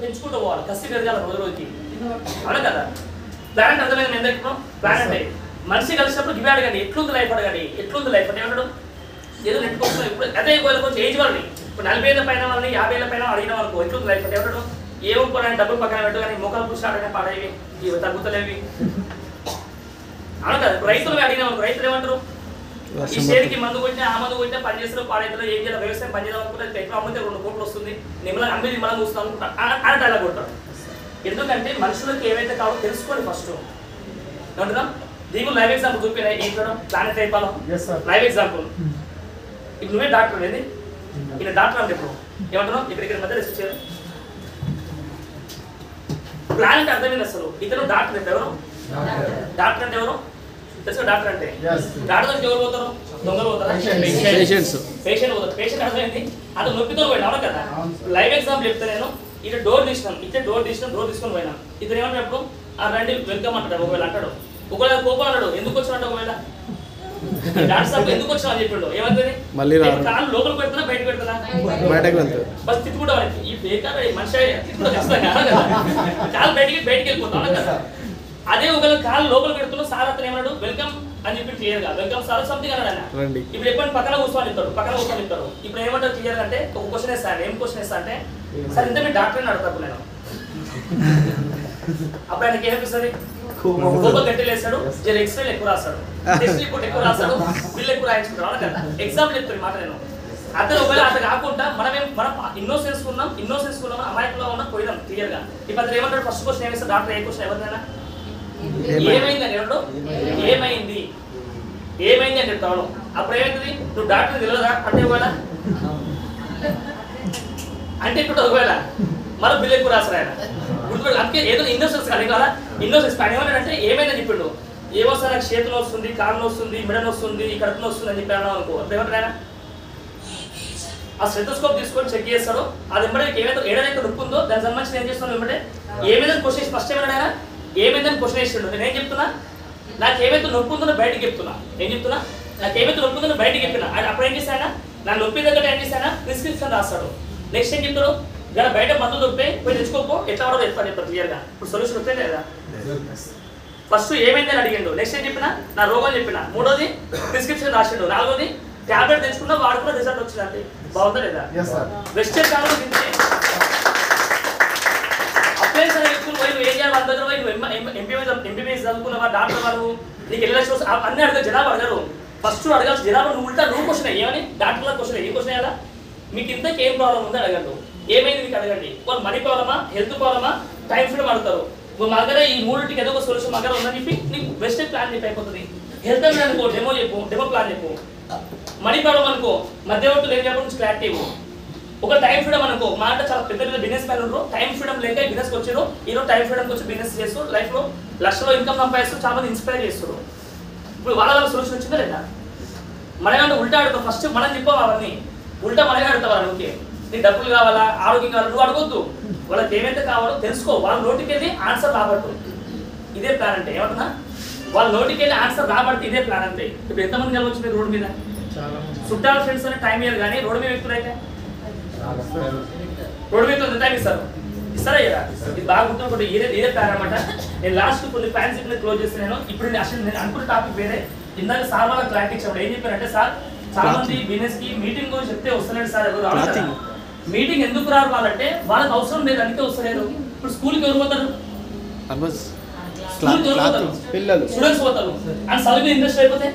పెంచుకుంటూ పోవాలి, కసి పెరగాలి రోజు రోజుకి. అవునా కదా? ప్లానెట్ అర్థమైంది నేను ఎందుకు ప్లానెట్ మనిషి కలిసినప్పుడు గివి అడగండి ఎట్లుంది లైఫ్ అడగండి, ఎట్లుంది లైఫ్ అంటే ఏమన్నాడు ఏదో నెట్టుకొస్తున్నాం. ఇప్పుడు అదే కొంచెం ఏజ్ వాళ్ళని ఇప్పుడు 40 ఏళ్ళ పైన వాళ్ళని 50 ఏళ్ళ పైన అడిగిన వాళ్ళకు ఎట్లుంది లైఫ్ అంటే ఏమన్నాడు ఏమో కూడా డబ్బులు పక్కన పెట్టు కానీ ముఖాలు పురుషు ఆడనే పాడేవి ఇవి తగ్గుతలేవి. అవును కదా? ఇప్పుడు రైతులు అడిగిన వాళ్ళకు రైతులు ఏమంటారు ఈ షేర్కి మందు కొట్టినా ఆ మందు కొట్టినా పని చేస్తారు పాడైతే ఏం చేయాలి వ్యవసాయం పని చేయాలి అనుకుంటే ఎట్లా అమ్మితే 2 కోట్లు వస్తుంది నిమ్మలం అమ్మి నిమ్మలం చూస్తాం అనుకుంటా ఆ డైలాగ్ కొట్టారు. ఎందుకంటే మనుషులకు ఏవైతే కావాలో తెలుసుకోండి ఫస్ట్. ఏమంటున్నా దీనికి లైవ్ ఎగ్జాంపుల్ చూపిన ఏం చూడడం ప్లానెట్ అయిపోవాలి లైవ్ ఎగ్జాంపుల్. ఇప్పుడు నువ్వే డాక్టర్ ఏది ఈయన డాక్టర్ అంటే ఇప్పుడు ఏమంటున్నావు ఇక్కడ మధ్య రిసెర్చ్ చేయాలి. ప్లానెట్ అర్థమైంది అసలు ఇతను డాక్టర్ అంటే ఎవరు డాక్టర్ అంటే ఎవరు తెలుసు డాక్టర్ అంటే డాక్టర్ దగ్గర ఎవరు పోతారు దొంగలు పోతారా పేషెంట్ పోతారు. పేషెంట్ అర్థమైంది అది నొప్పితో పోయినా అవునా కదా? లైవ్ ఎగ్జాంపుల్ చెప్తే నేను ఇట్లా డోర్ తీసినాం డోర్ తీసుకొని పోయినా ఇతను ఏమంటాడు ఎప్పుడు ఆ రండి వెల్కమ్ అంటాడు. ఒకవేళ అంటాడు ఒకవేళ కోపం అన్నాడు ఎందుకు వచ్చినట్టు ఒకవేళ డాన్స్ ఎందుకు వచ్చినా అని చెప్పిండు ఏమంటుంది కాలు లోపల పెడుతున్నా బయట పెడుతున్నా బస్ తిట్టుకుంటా వాళ్ళకి ఈ బేకార్ మనిషి తిట్టుకుంటా ఖచ్చితంగా కాలు బయటికి వెళ్ళిపోతాం కదా. అదే ఒకవేళ కాలు లోపల పెడుతున్నా సార్ అతను ఏమన్నాడు వెల్కమ్ అని చెప్పి క్లియర్ గా వెల్కమ్ సార్ సంథింగ్ అన్నాడు ఆయన. ఇప్పుడు ఎప్పుడు పక్కన కూర్చొని చెప్తాడు ఇప్పుడు ఏమంటారు క్లియర్ అంటే ఒక క్వశ్చన్ వేస్తాను ఏం క్వశ్చన్ వేస్తా అంటే సార్ ఇంత మీరు డాక్టర్ అని అడతాను నేను. అప్పుడు ఆయనకి ఏమనిపిస్తుంది గొప్ప గట్టిలు వేస్తాడు జర ఎక్స్రేలు ఎక్కువ రాస్తాడు టెస్ట్ రిపోర్ట్ ఎక్కువ రాస్తాడు బిల్ ఎక్కువ రాయించుకుంటాడు అవునా కదా? ఎగ్జాంపుల్ చెప్తాను మాట నేను. అతను ఒకవేళ అతను కాకుండా మనం ఇన్నోసెన్స్ కున్నాం అమాయకులో ఉన్నా పోయినాం క్లియర్ గా. ఇప్పుడు అతను ఏమంటాడు ఫస్ట్ క్వశ్చన్ ఏమిస్తాడు డాక్టర్ ఏ క్వశ్చన్ ఎవరినైనా ఏమైంది అని ఏమంటాడు ఏమైంది అని చెప్తాను. అప్పుడు ఏమైంది నువ్వు డాక్టర్ తెలియదా అంటే ఒకవేళ అంటే ఇప్పుడు ఒకవేళ మన బిల్ ఎక్కువ రాస్తాడు ఆయన గుర్తుపెట్టు. అందుకే ఏదో ఇన్నోసెన్స్ కానీ కదా ఇన్నోసెన్స్ ఆయన ఏమంటాడంటే ఏమైందని చెప్పిండు ఏమో సార్ నాకు చేతులు వస్తుంది కాళ్ళు వస్తుంది మెడను వస్తుంది కడుపులో వస్తుంది అని చెప్పి అన్నావు అనుకో అప్పుడు ఏమంటాడు ఆయన ఆ స్టెథోస్కోప్ తీసుకొని చెక్ చేస్తాడు. అది వెంబడే ఏదైతే నొప్పి ఉందో దానికి సంబంధించి ఏం చేస్తాను వెంబడే ఏమైందని క్వశ్చన్ ఫస్ట్ ఏమన్నాడు ఆయన ఏమైందని క్వశ్చన్ వేసిండు. నేను ఏం చెప్తున్నా నాకు ఏమైతే నొప్పి ఉందో బయటకి చెప్తున్నా నాకు ఏమైతే నొప్పి ఉందో బయటకి చెప్పినా అప్పుడు ఏం చేశానా నా నొప్పి దగ్గర ఏం చేశానా ప్రిస్క్రిప్షన్ రాస్తాడు. నెక్స్ట్ ఏం చెప్తాడు ఇక్కడ బయట మందులు దొరికితే పోయి తెచ్చుకోపో ఎట్లా వాడో చెప్తాను క్లియర్ గా. ఇప్పుడు సొల్యూషన్ వస్తే లేదా ఫస్ట్ ఏమైందని అడిగిండు నెక్స్ట్ ఏం చెప్పినా నా రోగం చెప్పిన మూడోది ప్రిస్క్రిప్షన్ రాసిండు నాలుగోది టాబ్లెట్ తెచ్చుకున్నా వాడుకున్న రిజల్ట్ వచ్చిందంటే బాగుందా లేదా? వెస్టర్న్ ఛానల్ అప్లైన్స్ అనే వ్యక్తులు పోయి నువ్వు ఏం చేయాలి వాళ్ళ దగ్గర పోయి నువ్వు ఎంబీబీఎస్ చదువుకున్నావా డాక్టర్ వాళ్ళు నీకు ఎన్ని లక్షలు అన్నీ అడగదు జనాభా అడగరు. ఫస్ట్ అడగాల్సిన జనాభా నువ్వు ఉల్టా నువ్వు క్వశ్చన్ ఏమని డాక్టర్ల క్వశ్చన్ ఏ క్వశ్చన్ అయ్యాలా మీకు ఇంతకు ఏం ప్రాబ్లం ఉందో అడగండు ఏమైంది మీకు అడగండి. వాళ్ళు మనీ ప్రాబ్లమా హెల్త్ ప్రాబ్లమా టైం ఫ్రీడమ్ అడుగుతారు. నువ్వు మా దగ్గర ఈ మూడింటికి ఏదో ఒక సొల్యూషన్ మా దగ్గర ఉందని చెప్పి నీకు బెస్ట్ ప్లాన్ చెప్పి అయిపోతుంది. హెల్త్ అనేది అనుకో డెమో ప్లాన్ చెప్పు. మనీ ప్రాబ్లం అనుకో మధ్యవర్తులు ఏం చెప్పడం నుంచి క్లారిటీ ఇవ్వు. ఒక టైం ఫ్రీడమ్ అనుకో మా అంటే చాలా పెద్ద బిజినెస్ మ్యాన్ ఉంటారు టైం ఫ్రీడమ్ లేక బిజినెస్కి వచ్చారు ఈరోజు టైం ఫ్రీడమ్కి వచ్చి బిజినెస్ చేస్తూ లైఫ్లో లక్షలో ఇన్కమ్ సంపాదిస్తూ చాలా మంది ఇన్స్పైర్ చేస్తారు. ఇప్పుడు వాళ్ళ సొల్యూషన్ వచ్చిందా లేదా? మనమేమంటే ఉల్టా అడుగుతాం ఫస్ట్ మనం చెప్పాం అవన్నీ ఉల్టా మనమే అడుగుతాం వాళ్ళు ఓకే నీకు డబ్బులు కావాలా ఆరోగ్యం కావాలా నువ్వు అడగొద్దు వాళ్ళకి ఏమైతే కావాలో తెలుసుకో వాళ్ళ నోటికి వెళ్ళి ఆన్సర్ రాబట్టు ఇదే ప్లాన్ అంటే ఏమంటున్నా వాళ్ళ నోటికి వెళ్ళి ఆన్సర్ రాబడితే ఇదే ప్లాన్ అంటే. ఇప్పుడు ఎంతమంది కలవచ్చు మీరు రోడ్డు మీద చుట్టాల ఫ్రెండ్స్ అనే టైం ఇయ్యారు కానీ రోడ్డు మీద వ్యక్తులు అయితే రోడ్డు మీద ఎంత టైం ఇస్తారా ఇయ్యరా? ఇది బాగా గుర్తుకుంటే ఇదే ప్లాన్ అనమాట. నేను లాస్ట్ కొన్ని ఫ్యాన్స్ ఇప్పుడు క్లోజ్ చేస్తున్నాను. ఇప్పుడు నేను అనుకున్న టాపిక్ వేరే ఇందాక సార్ వాళ్ళ క్లారిటీ ఇచ్చాడు ఏం చెప్పారంటే సార్ చాలా మంది బిజినెస్ కి మీటింగ్ గురించి చెప్తే వస్తలేడు సార్ ఎవరు రావాలి మీటింగ్ ఎందుకు రారు వాళ్ళంటే వాళ్ళకి అవసరం లేదు అందుకే వస్తలేరు. ఇప్పుడు స్కూల్కి ఎవరు పోతారు స్టూడెంట్స్ పోతారు అండ్ చదువు మీద ఇంట్రెస్ట్ అయిపోతే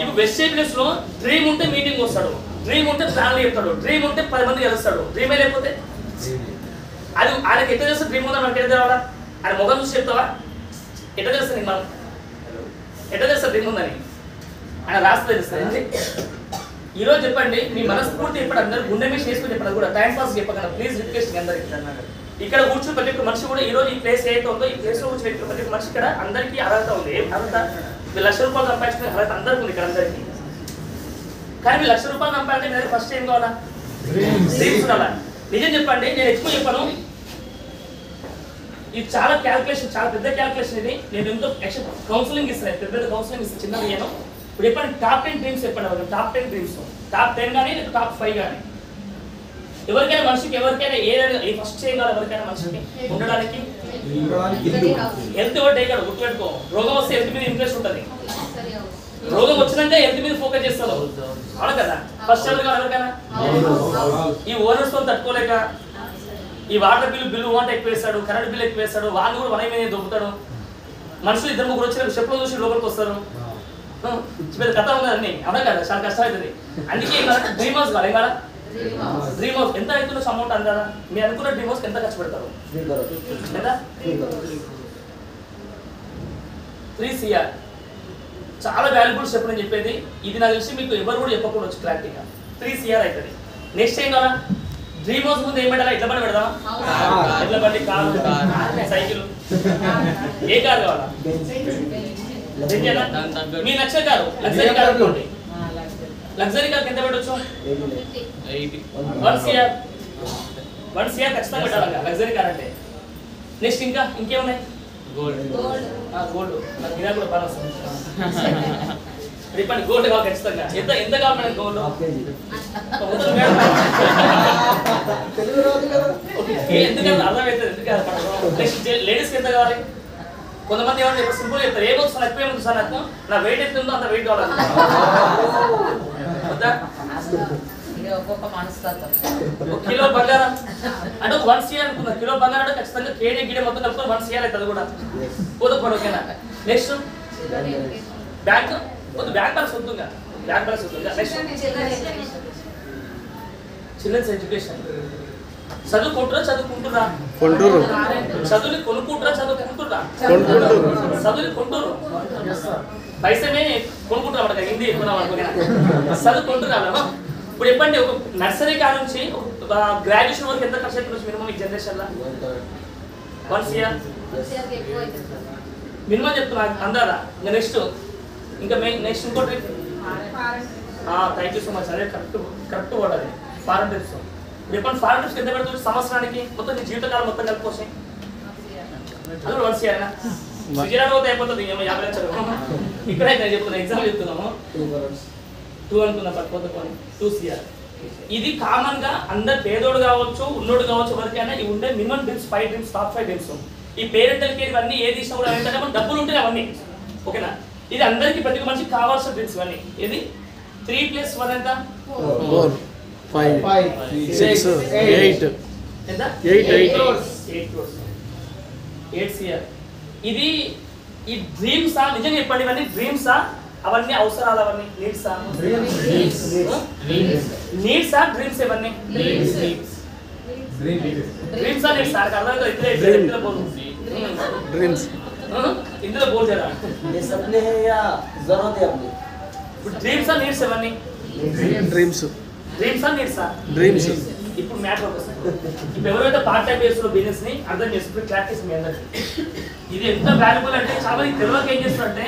ఇప్పుడు వెస్ట్ ప్లేస్ లో డ్రీమ్ ఉంటే మీటింగ్ వస్తాడు డ్రీమ్ ఉంటే ప్లాన్ చెప్తాడు డ్రీమ్ ఉంటే 10 మంది కలుస్తాడు డ్రీమే లేకపోతే అది ఆయనకి ఎట్లా చేస్తే డ్రీమ్ ఉందని మనకి ఎట్లా తెలవాలా? ఆయన ముఖం చూసి చెప్తావా ఎట్లా చేస్తా నీకు మనం ఎట్లా చేస్తా డ్రీమ్ ఉందని ఆయన రాస్తే తెలుస్తుంది. ఈరోజు చెప్పండి మీ మనస్ఫూర్తి ఇప్పుడు అందరూ గుండె మీద చేసుకుని చెప్పడం కూడా టైం పాస్ చెప్పగలరు ప్లీజ్ రిక్వెస్ట్ అందరికి ఇక్కడ కూర్చుని ప్రతి ఒక్క మనిషి కూడా ఈరోజు ఈ ప్లేస్ ఏదైతే ఉందో ఈ ప్లేస్ లో కూర్చుని ప్రతి ఒక్క మనిషి ఇక్కడ అందరికీ అర్హత ఉంది. ఏం అర్హత? మీరు ₹1,00,000 సంపాదించుకునే అర్హత అందరికీ ఉంది ఇక్కడ అందరికీ. కానీ మీరు ₹1,00,000 సంపాదించే మీ దగ్గర ఫస్ట్ ఏం కావాలా? డ్రీమ్స్ ఉండాలా? నిజం చెప్పండి నేను ఎక్కువ చెప్పాను ఇది చాలా క్యాల్కులేషన్ చాలా పెద్ద క్యాల్కులేషన్ ఇది. నేను ఎంతో కౌన్సిలింగ్ ఇస్తాను పెద్ద కౌన్సిలింగ్ ఇస్తాను చిన్నది నేను ఇప్పుడు చెప్పండి టాప్ 10 డ్రీమ్స్ చెప్పండి. టాప్ 10 డ్రీమ్స్, టాప్ 10 కానీ టాప్ 5 కానీ ఎవరికైనా మనిషికి ఎవరికైనా ఏదైనా ఫస్ట్ చేయాలి ఎవరికైనా మనిషికి ఉండడానికి హెల్త్ ఒకటి ఇక్కడ గుర్తుపెట్టుకో. రోగం వస్తే హెల్త్ మీద ఇంట్రెస్ట్ ఉంటుంది. రోగం వచ్చినాక హెల్త్ మీద ఫోకస్ చేస్తారు అవును కదా. ఫస్ట్ ఎవరికైనా ఈ ఓనర్స్ తో తట్టుకోలేక ఈ వాటర్ బిల్లు అంటే ఎక్కువ వేస్తాడు, కరెంట్ బిల్ ఎక్కువ వేస్తాడు, వాళ్ళు కూడా మన మీద దొబ్బుతాడు. మనుషులు ఇద్దరు ముగ్గురు వచ్చిన చెప్పులు చూసి లోపలికి వస్తారు. పెద్ద కథ ఉంది అన్ని అవునా కదా, చాలా కష్టం అవుతుంది. అందుకే డ్రీమ్ హౌస్ కాదు కదా. డ్రీమ్ హౌస్ ఎంత అవుతుందో అమౌంట్ అంటారా? మీరు అనుకున్న డ్రీమ్ హౌస్ ఎంత ఖర్చు పెడతారు? ఎంత? 3 CR. చాలా వాల్యుబుల్ స్టెప్ అని చెప్పేది ఇది. నాకు తెలిసి మీకు ఎవరు కూడా చెప్పకుండా వచ్చి క్లారిటీగా 3 CR అవుతుంది. నెక్స్ట్ ఏం కావాలా? డ్రీమ్ హౌస్ ముందు ఏం పెట్టాలా? ఎట్లా బండి పెడదామా? ఎట్లా బండి, కారు, సైకిల్, ఏ కారు కావాలా? మీ నచ్చే కారు, లగ్జరీ కారు అనుకోండి. లగ్జరీ కార్ ఎంత పెట్టొచ్చు? 1 CR. 1 CR ఖచ్చితంగా పెట్టాలి లగ్జరీ కార్ అంటే. నెక్స్ట్ ఇంకా ఇంకేమున్నాయి? గోల్డ్. నాకు ఇలా కూడా బాగా వస్తుంది. చెప్పండి గోల్డ్ కావాలి ఖచ్చితంగా. ఎంత కావాలి మేడం గోల్డ్? ఎందుకంటే అర్థమవుతుంది ఎందుకు. నెక్స్ట్ లేడీస్కి ఎంత కావాలి? కొంతమంది ఏమన్నా ఇప్పుడు సింపుల్ చెప్తారు, ఏ బుక్స్ ఎక్కువ ఏముంది సార్ నాకు, నా వెయిట్ ఎంత ఉందో అంత వెయిట్ కావాలి. కిలో బంగారం అంటే 1 CR అనుకున్నా. కిలో బంగారం అంటే ఖచ్చితంగా కేడీ గిడే మొత్తం కలుపుకొని 1 CR అవుతుంది కూడా. పోదు ఓకేనా. నెక్స్ట్ బ్యాంక్ వద్దు, బ్యాంక్ బ్యాలెన్స్ వద్దుగా, బ్యాంక్ బ్యాలెన్స్ వద్దుగా. Next children's education. చదువుకుంటురా చదువుకుంటురా? చదువుని కొనుక్కుంటురా చదువుకుంటురా? చదువుని కొంటురు. పైసమే కొనుక్కుంటురా మనకి హిందీ ఎక్కువ చదువుకుంటురా. ఇప్పుడు చెప్పండి ఒక నర్సరీ కాడ నుంచి గ్రాడ్యుయేషన్ వరకు ఎంత ఖర్చు అవుతుంది మినిమం ఈ జనరేషన్లో? 1 CR మినిమం చెప్తున్నా అందారా. ఇంకా నెక్స్ట్ నెక్స్ట్ ఇంకోటి థ్యాంక్ యూ సో మచ్. అదే కరెక్ట్ వర్డ్ అది, ఫారెన్ ట్రిప్స్. చెప్పండి ఫారెన్ ట్రిప్స్ ఎంత పెడుతుంది సంవత్సరానికి? మొత్తం నీ జీవితకాలం మొత్తం కలిపి అది 1 CR. విజయనగరం అయితే అయిపోతుంది 50 లక్షలు. ఇక్కడైతే చెప్తున్నా, ఎగ్జాంపుల్ చెప్తున్నాము. 2 అనుకున్నా పట్టుకోతే 2 CR. ఇది కామన్ గా అందరు పేదోడు కావచ్చు ఉన్నోడు కావచ్చు ఎవరికైనా ఇవి ఉండే minimum dreams 5 dreams, top 5 dreams. ఈ పేరెంటల్ కేర్ ఇవన్నీ ఏది ఇచ్చినా కూడా ఏంటంటే మన డబ్బులు ఉంటాయి అవన్నీ ఓకేనా. ఇది అందరికి ప్రతి మనిషికి కావాల్సిన డ్రీమ్స్ ఇవన్నీ. ఇది 3 + 1 ఎంత? 4 5 6 8 ఎంత? 8 CR. ఇది ఈ డ్రీమ్సా? నిజంగా చెప్పండి ఇవన్నీ డ్రీమ్సా? అవన్నీ అవసరాలు, అవన్నీ నీడ్సా? నీడ్సా డ్రీమ్స్ ఇవన్నీ? డ్రీమ్సా నీడ్సా? అర్థం కాదు. ఇందులో బోల్ డ్రీమ్స్ ఇందులో బోల్ జరా. ये सपने हैं या जरूरत है अपनी? ఇప్పుడు డ్రీమ్సా నీడ్స్ ఇవన్నీ? డ్రీమ్స్ డ్రీమ్సా నీడ్సా? డ్రీమ్స్. ఇప్పుడు మ్యాటర్ వస్తుంది. ఇప్పుడు ఎవరైతే పార్ట్ టైం చేస్తున్న బిజినెస్ ని అర్థం చేసుకుంటే క్లారిటీస్ మీ అందరికి ఇది ఎంత వాల్యుబుల్ అంటే చాలా మంది తెలియక ఏం చేస్తారంటే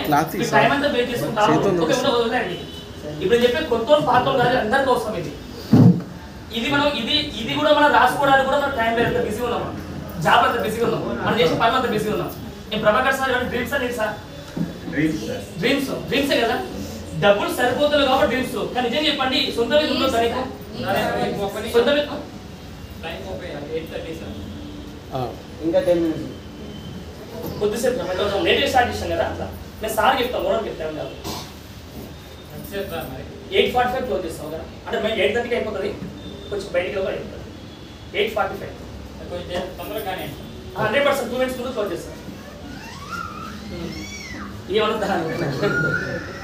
టైం అంతా వేస్ట్ చేసుకుంటారు. ఓకే వదిలేండి. ఇప్పుడు చెప్పే కొత్త పాత కాదు అందరికీ అవసరం ఇది. ఇది మనం ఇది కూడా మనం రాసుకోవడానికి కూడా మనం టైం లేదు, బిజీ ఉన్నాం. జాబ్ అంతా బిజీగా ఉన్నాం, మనం చేసే పని అంతా బిజీగా ఉన్నాం. నేను ప్రభాకర్ సార్ డ్రీమ్స్ అని సార్ డ్రీమ్సే కదా. డబ్బులు సరిపోతుంది కాబట్టి డ్రీమ్స్. కానీ నిజం చెప్పండి సొంత మీద ఉందో దానికి సొంత మీద ఇంకా 10 minutes కొద్దిసేపు లేట్గా స్టార్ట్ చేసాం కదా అట్లా. నేను సార్ చెప్తాను మోడల్ చెప్తాను కాదు. 8:45 క్లోజ్ చేస్తాం కదా. అంటే మేము 8:30కి అయిపోతుంది, కొంచెం బయటికి వెళ్ళి అయిపోతుంది. 8:45 తొందరగానే 100% 2 minutes ముందు క్లోజ్ చేస్తాం. ఏమన్నా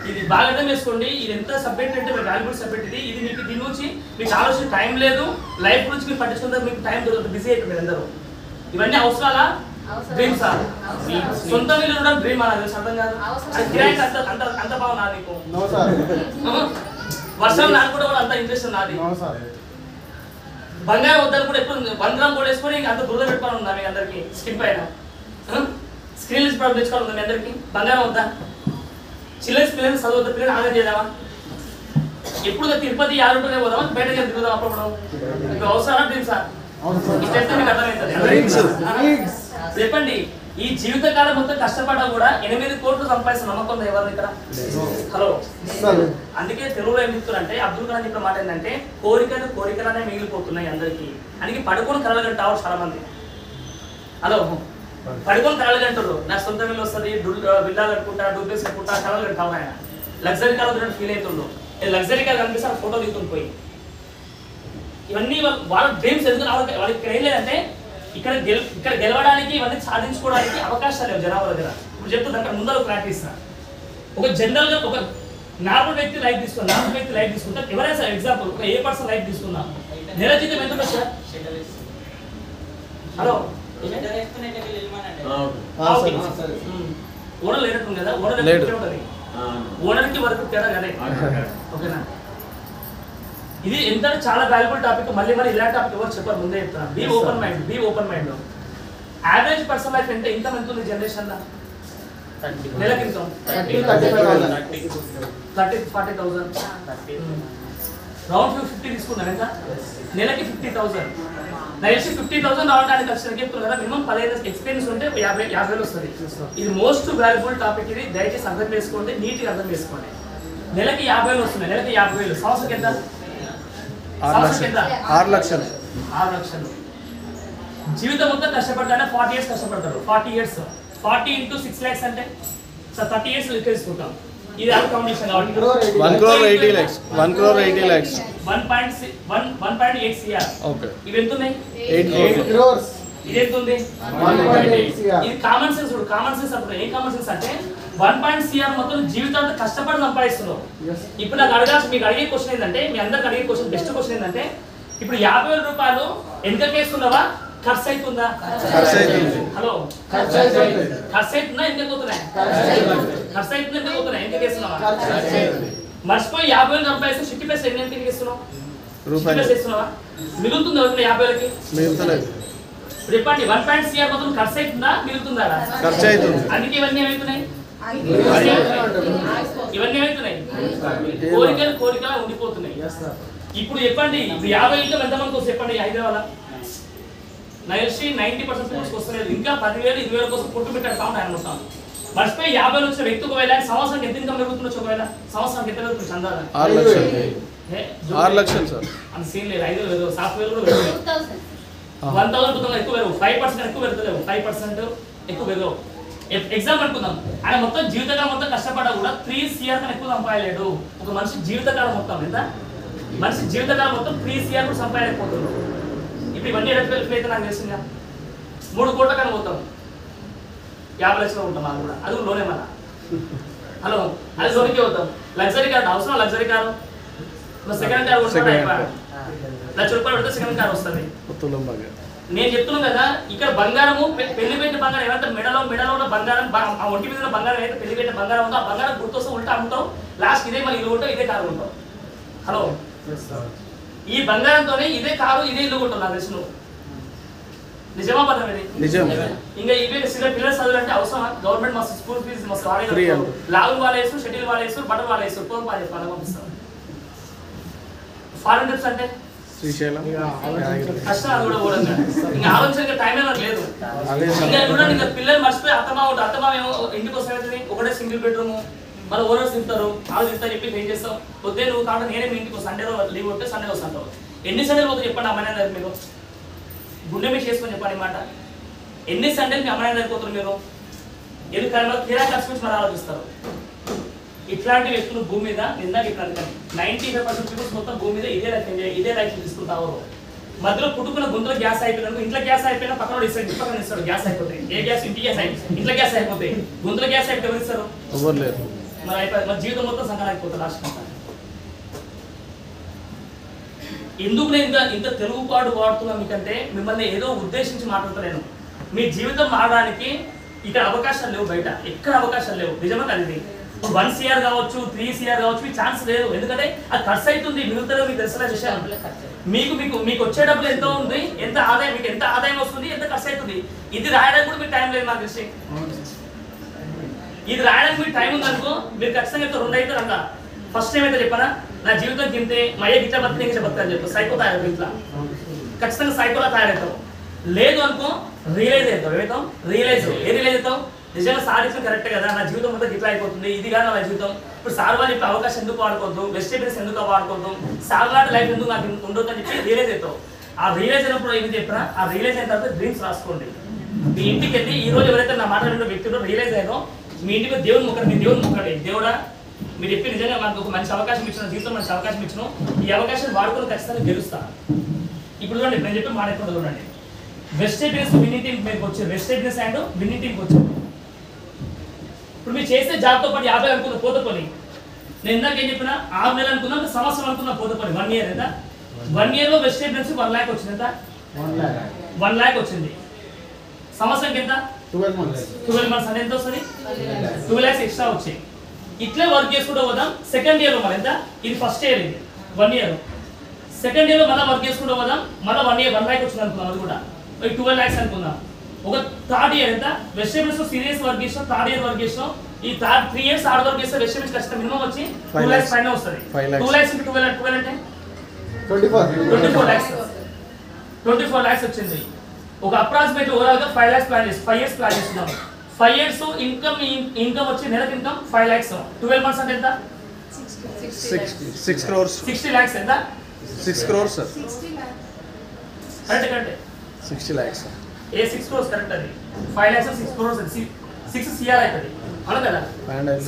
ఇది బాగా అర్థం చేసుకోండి. ఇది ఎంత సబ్జెక్ట్ అంటే వాల్యుబుల్ సబ్జెక్ట్ ఇది. ఇది మీకు దీని నుంచి మీకు ఆలోచన టైం లేదు, లైఫ్ గురించి మీరు పట్టించుకుంటే మీకు టైం దొరుకుతుంది, బిజీ అయిపోయింది అందరూ. ఇవన్నీ అవసరాలా? డ్రీమ్స్. సొంత వీళ్ళు ఉండడం డ్రీమ్ అన్నది అర్థం కాదు. కిరాయికి అంత బాగున్నా నీకు? వర్షం నాకు కూడా అంత ఇంట్రెస్ట్ నాది. బంగారం వద్దని కూడా ఎప్పుడు 1 గ్రామ్ కూడా వేసుకొని అంత దురద పెట్టుకోవాలి ఉందా మీ అందరికి? స్కిన్ పైన స్క్రీన్ ప్రాబ్లం తెచ్చుకోవాలి ఉందా మీ అందరికి? బంగారం వద్దా? చిల్డ్రన్స్ పిల్లలు చదువుతా పిల్లలు ఆనందం చేద్దామా? ఎప్పుడు తిరుపతి యారుంటూనే పోదామా? బయటకి తిరుగుదాం అప్పుడు. మీకు అవసరం డ్రీమ్సా? ఇట్లయితే మీకు అర్థమవుతుంది. చెప్పండి ఈ జీవితకాలం మొత్తం కష్టపడ్డా కూడా 8 కోట్లు సంపాదిస్తున్న నమ్మకం ఉందా ఎవరు ఇక్కడ? హలో, అందుకే తెలుగులో ఏం చెప్తున్నారంటే అబ్దుల్ కలాం చెప్పిన మాట ఏంటంటే కోరికలనే మిగిలిపోతున్నాయి అందరికీ. అందుకే పడుకొని కలలు కంటారు చాలా మంది. హలో, పడుకొని కలలు కంటారు, నా సొంత ఇల్లు వస్తుంది, విల్లా కట్టుకుంటా, డూప్లెక్స్ కట్టుకుంటా, కలలు కంటావు. ఆయన లగ్జరీ కాలం ఫీల్ అవుతుండు, లగ్జరీ కార్ కనిపిస్తే ఫోటో దిగుతుంది పోయి. ఇవన్నీ వాళ్ళ డ్రీమ్స్ ఎందుకు వాళ్ళకి ఇక్కడ ఏం లేదంటే ఇక్కడ గెలవడానికి ఇవన్నీ సాధించుకోవడానికి అవకాశాలు లేవు జనాభా దగ్గర. ఇప్పుడు చెప్తుంది అక్కడ ముందర క్లారిటీ ఇస్తాను. ఒక జనరల్ గా ఒక నార్మల్ వ్యక్తి లైఫ్ తీసుకుంటా ఎవరైనా సార్ ఎగ్జాంపుల్ ఒక ఏ పర్సన్ లైఫ్ తీసుకున్నా నెల జీతం ఎంత ఉంటుంది సార్? హలో, ఓనర్ లేనట్టుంది కదా, ఓనర్కి వరకు తేడా కదా. ఓకేనా, ఇది ఎంత చాలా వాల్యుబుల్ టాపిక్. మళ్ళీ ఇలాంటి టాపిక్ ఎవరు చెప్పారు, ముందే చెప్తాను. Be open mind. Average person life ఎంత ఇన్కమ్ ఎంత ఉంది జనరేషన్ లో? నెలకి ఇన్కమ్ 30-40,000 రౌండ్ 50 తీసుకున్నాను. ఎంత నెలకి 50,000. నెలకి 50,000 రావడానికి ఖచ్చితంగా చెప్తున్నారు కదా. మినిమం 15 ఎక్స్పీరియన్స్ ఉంటే 50,000 వస్తుంది. ఇది మోస్ట్ వాల్యుబుల్ టాపిక్. ఇది దయచేసి అర్థం చేసుకోండి, నీట్గా అర్థం చేసుకోండి. నెలకి 50,000 వస్తున్నాయి. నెలకి 50,000 సంవత్సరం ఎంత? 6 లక్షలు. జీవితం మొత్తం కష్టపడ్డా 40 years కష్టపడతారు. 40 years 40 into 6 lakhs అంటే 30 years లెక్క తీసుకుంటాం. ఇది ఆ కౌండిషన్ కాబట్టి 1 crore 80 lakhs. 1.8 CR. ఓకే, ఇవి ఎంత ఉన్నాయి? 8 crores. ఇది ఎంత ఉంది? 1.8 CR. ఇది కామన్ సెన్స్. కామన్ సెన్స్ అంటే ఏం కామన్ సెన్స్ అంటే 1.8 CR మొత్తం జీవితాంతం కష్టపడి సంపాదిస్తున్నావు. ఇప్పుడు నాకు మీకు అడిగే క్వశ్చన్ ఏంటంటే, మీ అందరికి అడిగే క్వశ్చన్, బెస్ట్ క్వశ్చన్ ఏంటంటే, ఇప్పుడు 50,000 రూపాయలు ఎంత కేస్తున్నావా? ఖర్చు అవుతుందా? హలో, ఖర్చు అవుతుందా? ఎంత పోతున్నాయి? ఖర్చు అవుతుందా? ఎంత పోతున్నాయి? ఎంత కేస్తున్నావా? మర్చిపోయి 50,000 సంపాదిస్తూ 50 ఎన్ని ఎంత కేస్తున్నావు? ఇస్తున్నావా? మిగులుతుందా 50,000కి? చెప్పండి, 1.8 CR మొత్తం ఖర్చు అవుతుందా మిగులుతుందా? ఖర్చు అవుతుంది. అందుకే ఇవన్నీ ఏమవుతున్నాయి? కోరికలు ఉండిపోతున్నాయి. ఇప్పుడు చెప్పండి, 50 ఇంట్లో ఎంతమందికి వస్తుంది చెప్పండి హైదరాబాద్? నైల్సి 90% పూర్తికి వస్తలేదు. ఇంకా 10,000 20,000 కోసం పుట్టు పెట్టాడు కావున ఆయన మొత్తం. మర్చిపోయి 50 వచ్చిన వ్యక్తి ఒకవేళ సంవత్సరానికి ఎంత ఇన్కమ్ పెరుగుతుండొచ్చు? ఒకవేళ సంవత్సరానికి ఎంత పెరుగుతుంది? చందాలి 6 లక్షలు సార్. అంత సీన్ లేదు. 5,000 సాఫ్ట్వేర్ కూడా పెరుగుతుంది. 1,000 ఎక్కువ పెరుగు, 5% ఎక్కువ పెరుగుతలేవు. 5% ఎక్కువ పెరుగు. ఎగ్జాంపుల్ అనుకుందాం, ఆయన మొత్తం జీవితకాలం మొత్తం కష్టపడ్డా కూడా 3 CR కన్నా ఎక్కువ సంపాదలేడు. ఒక మనిషి జీవితకాలం మొత్తం ఎంత? మనిషి జీవితకాలం మొత్తం 3 CR కూడా సంపాదలేకపోతున్నాడు. ఇప్పుడు ఇవన్నీ ఎట్లయితే నాకు తెలిసిందా? 3 కోట్ల కన్నా పోతాం, 50 లక్షలు ఉంటాం. అది కూడా అది లోనే మన. హలో, అది లోనికి పోతాం. లగ్జరీ కార్ అవసరం? లగ్జరీ కారు సెకండ్ కార్ వస్తుంది. 1 లక్ష రూపాయలు పెడితే సెకండ్ కార్ వస్తుంది. నేను చెప్తున్నాను కదా, ఇక్కడ బంగారము పెళ్లి పెట్టిన బంగారం ఏమంటే మెడలో బంగారం, ఆ ఒంటి మీద బంగారం అయితే పెళ్లి పెట్టిన బంగారం ఉందో ఆ బంగారం గుర్తొస్తే ఉల్టా అమ్ముతావు. లాస్ట్ ఇదే మళ్ళీ ఇల్లు ఉంటావు, ఇదే కారు ఉంటావు. హలో, ఈ బంగారంతోనే ఇదే కారు ఇదే ఇల్లు ఉంటావు. నాకు తెలిసిన నిజమా పదం ఇది? ఇంకా ఇవే పిల్లలు చదువులంటే అవసరమా? గవర్నమెంట్ మస్తు స్కూల్ ఫీజు మస్తు లాగులు వాళ్ళు వేస్తారు, షెడ్యూల్ వాళ్ళు వేస్తారు, బట్టలు వాళ్ళు వేస్తారు, పోను వాళ్ళు పంపిస్తారు. ఫారెన్ ట్రిప్స్ అంటే కష్టం. అది కూడా పోవడం ఇంకా ఆలోచన టైం ఏమైనా లేదు. ఇంకా కూడా ఇంకా పిల్లలు మర్చిపోయి అత్తమా ఏమో ఇంటికి వస్తాయి. ఒకటే సింగిల్ బెడ్రూమ్, మళ్ళీ ఓనర్స్ తింటారు, వాళ్ళు తింటారు చెప్పి ఏం చేస్తాం? వద్దే నువ్వు కాబట్టి నేనే మీ ఇంటికి సండే లీవ్ ఉంటే సండే వస్తాను. ఎన్ని సండేలు పోతే చెప్పండి అమ్మాయి దగ్గర మీరు? గుండె మీద చేసుకొని చెప్పండి మాట. ఎన్ని సండేలు మీ అమ్మాయి దగ్గర పోతారు మీరు? ఎందుకంటే తీరా ఖర్చు మరి ఆలోచిస్తారు. ఇట్లాంటి వ్యక్తులు భూమి మీద నిందాక ఇట్లా 95% పీపుల్స్ మొత్తం భూమి మీద ఇదే లైఫ్ తీసుకుంటారు. మధ్యలో పుట్టుకున్న గుంతలో గ్యాస్ అయిపోయినా, ఇంట్లో గ్యాస్ అయిపోయినా పక్కన ఇస్తాడు. గ్యాస్ అయిపోతాయి. ఏ గ్యాస్? ఇంటి గ్యాస్ అయిపోయి ఇంట్లో గ్యాస్ అయిపోతాయి. గుంతలో గ్యాస్ అయిపోతే ఎవరు ఇస్తారు? మరి అయిపోయి మరి జీవితం మొత్తం సంఘాలు అయిపోతుంది లాస్ట్. ఎందుకు నేను ఇంత తెలుగుపాటు వాడుతున్నా మీకంటే, మిమ్మల్ని ఏదో ఉద్దేశించి మాట్లాడతలేను. మీ జీవితం మారడానికి ఇక్కడ అవకాశాలు లేవు, బయట ఎక్కడ అవకాశాలు లేవు. నిజమే కదా? 1 CR కావచ్చు, 3 CR కావచ్చు, మీకు ఛాన్స్ లేదు. ఎందుకంటే అది ఖర్చు అవుతుంది. మిగులుతారో మీకు తెలిసిన విషయం. మీకు వచ్చే డబ్బులు ఎంత ఉంది, ఎంత ఆదాయం, మీకు ఎంత ఆదాయం వస్తుంది, ఎంత ఖర్చు అవుతుంది. ఇది రాయడానికి కూడా మీకు టైం లేదు నాకు తెలిసి. ఇది రాయడానికి మీకు టైం ఉందనుకో, మీరు ఖచ్చితంగా 2 అవుతారు అంట. ఫస్ట్ ఏమైతే చెప్పారా, నా జీవితం గింతే, మయ్య గిట్ట బతికి గిట్ట బతుకు అని చెప్పు. సైకో తయారవుతావు ఇంట్లో, ఖచ్చితంగా సైకోలా తయారవుతావు. లేదు అనుకో రియలైజ్ అవుతావు. ఏమవుతాం? రియలైజ్ అవుతావు. నిజంగా సార్ ఇచ్చిన కరెక్ట్ కదా, నా జీవితం అంతా గిట్లా అయిపోతుంది, ఇది కాదు నా జీవితం. ఇప్పుడు సార్ వాళ్ళు చెప్పే అవకాశం ఎందుకు వాడుకోవద్దు, వెజిటేబుల్స్ ఎందుకు వాడుకోవద్దు, సార్ లాంటి లైఫ్ ఎందుకు నాకు ఉండొద్దు అని చెప్పి రియలైజ్ అవుతావు. ఆ రియలైజ్ అయినప్పుడు ఏమి చెప్పినా ఆ రియలైజ్ అయిన తర్వాత డ్రీమ్స్ రాసుకోండి. మీ ఇంటికి వెళ్ళి ఈ రోజు ఎవరైతే నా మాట విన్న వ్యక్తులు రియలైజ్ అయ్యారో మీ ఇంటికి దేవుని మొక్కండి. మీ దేవుని మొక్కండి, దేవుడా మీరు చెప్పి నిజంగా మనకు ఒక మంచి అవకాశం ఇచ్చిన, జీవితం మంచి అవకాశం ఇచ్చిన, ఈ అవకాశం వాడుకొని ఖచ్చితంగా గెలుస్తాను. ఇప్పుడు చూడండి, నేను చెప్పి మాట ఎప్పుడు చూడండి. వెజిటేబుల్స్ విన్నింగ్ టీంకి మీకు వచ్చారు, వెజిటేబుల్స్ అండ్ విన్నింగ్ టీంకి వచ్చారు. ఇప్పుడు మీరు చేసే జాబ్తో పాటు 50 అనుకున్న పోతే పని, నేను ఇందాక ఏం చెప్పినా 6 నెలలు అనుకున్నా, సంవత్సరం అనుకున్న పోతే పని, 1 ఇయర్ ఎంత? 1 ఇయర్ లో వెజిటేబుల్స్ 1 lakh వచ్చింది. ఎంత? 1 lakh వచ్చింది. సంవత్సరానికి ఎంత? 12 months అంటే ఎంత వస్తుంది? 2 lakhs ఎక్స్ట్రా వచ్చాయి. ఇట్లే వర్క్ చేసుకుంటూ పోదాం. సెకండ్ ఇయర్ లో మరి ఎంత? ఇది ఫస్ట్ ఇయర్, ఇది 1 year. సెకండ్ ఇయర్ లో మళ్ళీ వర్క్ చేసుకుంటూ పోదాం. మళ్ళీ 1 year 1 lakh వచ్చింది అనుకుందాం, అది కూడా 12 lakhs అనుకుందాం. ఒక థర్డ్ ఇయర్ ఎంత? వెజిటేబుల్స్ సీరియస్ వర్క్ చేసాం, థర్డ్ ఇయర్ వర్క్ చేసాం. ఈ 3 years హార్డ్ వర్క్ చేస్తే వెజిటేబుల్స్ ఖచ్చితంగా మినిమం వచ్చి 2 lakhs పైన వస్తుంది. 2 lakhs into 12 అంటే 24 lakhs. 24 lakhs వచ్చింది. ఒక అప్రాక్సిమేట్ ఓవరాల్ గా 5 lakhs ప్లాన్ చేసి 5 years ప్లాన్ చేస్తున్నాం. 5 years ఇన్కమ్ వచ్చి నెలకు ఇన్కమ్ 5 lakhs. 12 months అంటే ఎంత? 6 crores. 60 lakhs ఎంత? 6 crores sir. Correct 60 lakhs sir. 6 crores correct. అది 5 lakhs 6 crores 6 CR అవుతుంది, అవును కదా?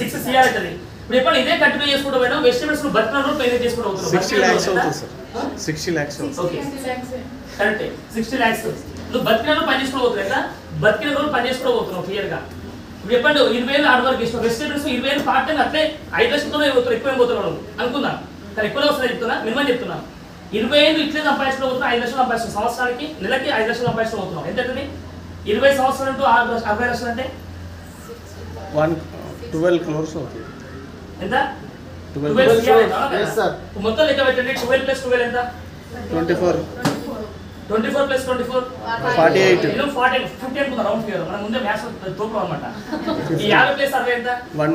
6 CR అవుతుంది. ఇప్పుడు ఎప్పుడు ఇదే కంటిన్యూ చేసుకుంటూ పోయినా వెజిటేబుల్స్ నువ్వు బతికిన రోజు పేమెంట్ చేసుకుంటూ అవుతున్నావు. 60 lakhs అవుతుంది సార్. 60 lakhs అవుతుంది. Okay correct. 60 lakhs నువ్వు బతికిన రోజు పని చేసుకుంటూ పోతున్నావు కదా, బతికిన రోజు పని చేసుకుంటూ పోతున్నావు క్లియర్ గా. ఇప్పుడు చెప్పండి, 20,000 హార్డ్ వర్క్ చేస్తున్నావు, వెజిటేబుల్స్ 20,000 పార్ట్ టైం అట్లే 5 లక్షలతోనే పోతున్నావు, ఎక్కువ పోతున్నావు అనుకుందాం. కానీ ఎక్కువనే వస్తుంది చెప్తున్నా, మినిమం చెప్తున్నా. 20,000 ఇట్లే సంపాదించడం పోతున్నావు, 5 లక్షలు సంపాదిస్తున్నావు. సంవత్సరానికి నెలకి 5 లక్షలు సంపాదించడం పోతున్నావు. ఎంత అవుతుంది? 20 సంవత్సరాలు ఇంటూ 60 లక్షలు అంటే 12 crores అవుతుంది. ఎంత? 12 Yes, sir. మొత్తం లెక్క పెట్టండి. 12 + 12 ఎంత? 24 24 + 24 48 40 50 అనుకుందాం, రౌండ్ ఫిగర్. మనం ముందే మ్యాథ్స్ తోపు అన్నమాట. ఈ 50 + 60 ఎంత? 1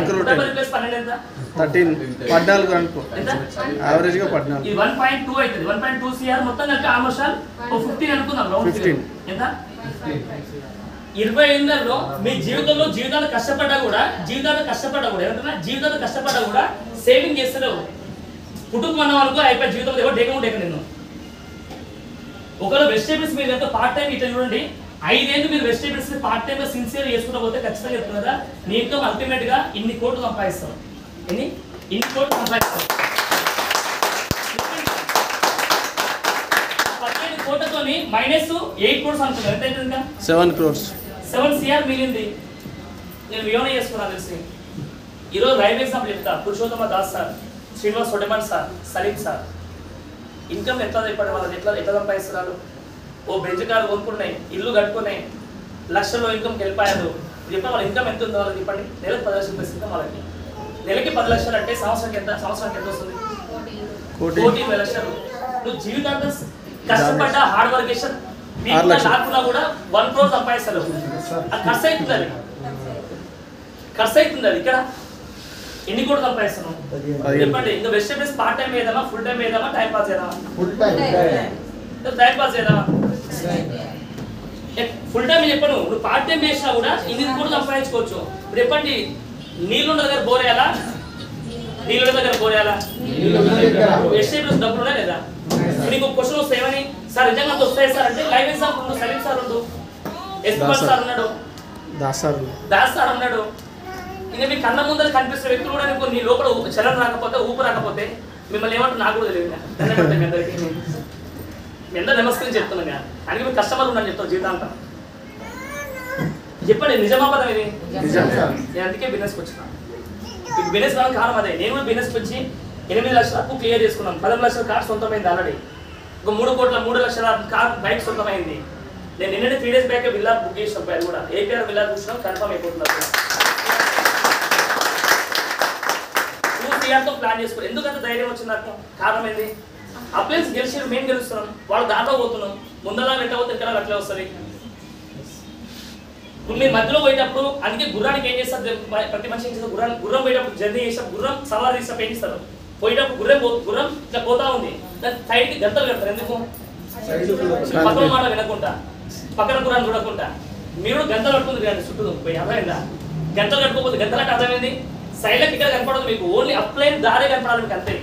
crore 10 + 12 ఎంత? 13 14 అనుకో. ఎంత? యావరేజ్ గా 14. ఇది 1.2 అవుతుంది. 1.2 CR మొత్తం కలిపి ఆల్మోస్ట్ 15 అనుకుందాం, రౌండ్ ఫిగర్. ఎంత? 20 ఏళ్లలో మీ జీవితాలు కష్టపడ్డా కూడా ఏమంటున్నా, జీవితాలు కష్టపడ్డా కూడా సేవింగ్ చేస్తలేవు. కుటుంబం అన్న వాళ్ళకు అయిపోయి జీవితంలో ఎవరు డేక నిన్ను. ఒకవేళ వెజిటేబుల్స్ మీరు ఎంత పార్ట్ టైం ఇట్లా చూడండి, 5 ఏళ్ళు మీరు వెజిటేబుల్స్ పార్ట్ టైం గా సిన్సియర్ చేసుకుంటూ పోతే ఖచ్చితంగా చెప్తున్నా నీ ఇన్కమ్ అల్టిమేట్ గా ఇన్ని కోట్లు సంపాదిస్తాం. ఇన్ని కోట్లు సంపాదిస్తాం. 15 కోట్లతో -8 crores అనుకున్నాను. ఎంత అవుతుంది? ఇంకా 7 crores. 7 CR మిగిలింది. నేను వియోన చేసుకున్నాను తెలిసి. ఈరోజు రైల్వే ఎగ్జాంపుల్ చెప్తా. పురుషోత్తమ దాస్ సార్, శ్రీనివాస్ సొడెమన్ సార్, సలీం సార్ ఇన్కమ్ ఎట్లా చెప్పండి, వాళ్ళని ఎట్లా సంపాదిస్తున్నారు? ఓ బెంచ్ కారు కొనుక్కున్నాయి, ఇల్లు కట్టుకున్నాయి, లక్షల్లో ఇన్కమ్కి వెళ్ళిపోయారు. చెప్పండి వాళ్ళ ఇన్కమ్ ఎంత ఉందో వాళ్ళకి చెప్పండి. నెలకు 10 లక్షలు ప్లస్ ఇన్కమ్ వాళ్ళకి. నెలకి 10 లక్షలు అంటే సంవత్సరానికి ఎంత వస్తుంది? 1,20,000 లక్షలు. నువ్వు జీవితాంతం కష్టపడ్డ హార్డ్ వర్క్ చేసిన కాకుండా కూడా 1 crore సంపాదిస్తారు. అది ఖర్చు అవుతుంది. అది ఇక్కడ ఎన్ని కోట్లు సంపాదిస్తున్నావు చెప్పండి. ఇంకా వెజిటేబుల్స్ పార్ట్ టైం ఏదమ్మా, ఫుల్ టైం ఏదమ్మా, టైం పాస్ ఏదమ్మా? టైం పాస్ ఏదమ్మా? ఫుల్ టైం చెప్పను. నువ్వు పార్ట్ టైం చేసినా కూడా ఇన్ని కూడా సంపాదించుకోవచ్చు. ఇప్పుడు చెప్పండి, నీళ్ళున్న దగ్గర బోర్ వేయాలా, వెజిటేబుల్స్ డబ్బులు ఉన్నాయి లేదా? నీకు క్వశ్చన్ వస్తాయి ఏమని, సార్ నిజంగా వస్తాయి సార్ అంటే లైవ్ ఎగ్జాంపుల్ ఉండు, సలీం సార్ ఉండు, ఎస్పర్ సార్ ఉన్నాడు, దాస్ సార్ ఉన్నాడు. ఇంకా మీ కళ్ళ ముందర కనిపిస్తున్న వ్యక్తులు కూడా నీకు నీ లోపల చలన రాకపోతే, ఊపు రాకపోతే మిమ్మల్ని ఏమంటారు నాకు కూడా తెలియదు. మీ అందరికీ మీ అందరూ నమస్కరించి చెప్తున్నా. అందుకే మీకు కస్టమర్ ఉన్నాను చెప్తాను జీవితాంతం. చెప్పండి నిజమాపదం ఇది? నేను అందుకే బిజినెస్కి వచ్చిన. మీకు బిజినెస్ కావడం కారణం అదే. నేను కూడా బిజినెస్కి వచ్చి 8 లక్షల అప్పు క్లియర్ చేసుకున్నాను. 10 లక్షల కార్ సొంతమైంది ఆల్రెడీ. ఒక 3 లక్షల కార్ బైక్ సొంతమైంది. నేను నిన్ననే 3 days బ్యాక్ విల్లా బుక్ చేసిన. అది కూడా ఏపీఆర్ విల్లా చూసినా కన్ఫర్మ్ అయిపోతున్నారు. 2 CRతో ప్లాన్ చేసుకో. ఎందుకంత ధైర్యం వచ్చింది నాకు? కారణం ఏంది? అప్లయన్స్ గెలిచారు, మేము గెలుస్తున్నాం, వాళ్ళు దాంట్లో పోతున్నాం. ముందలా వెంట పోతే ఇక్కడ అట్లే వస్తుంది. మీరు మధ్యలో పోయేటప్పుడు అందుకే గుర్రానికి ఏం చేస్తారు, ప్రతి మనిషి ఏం చేస్తారు, గుర్రం పోయేటప్పుడు జర్నీ చేసాం, గుర్రం సవారీ చేసినప్పుడు ఏం చేస్తారు, పోయేటప్పుడు గుర్రం ఇట్లా పోతా ఉంది, దాని సైడ్కి గంటలు కడతారు. ఎందుకు? పక్కన మాట వినకుండా పక్కన కురాన్ని చూడకుండా మీరు గంటలు కట్టుకుంది కానీ చుట్టూ పోయి అర్థమైందా? గంటలు కట్టుకోకపోతే గంటలకు అర్థమైంది. సైడ్లకు ఇక్కడ కనపడదు మీకు, ఓన్లీ అప్లైన్ దారే కనపడాలి మీకు అంతే.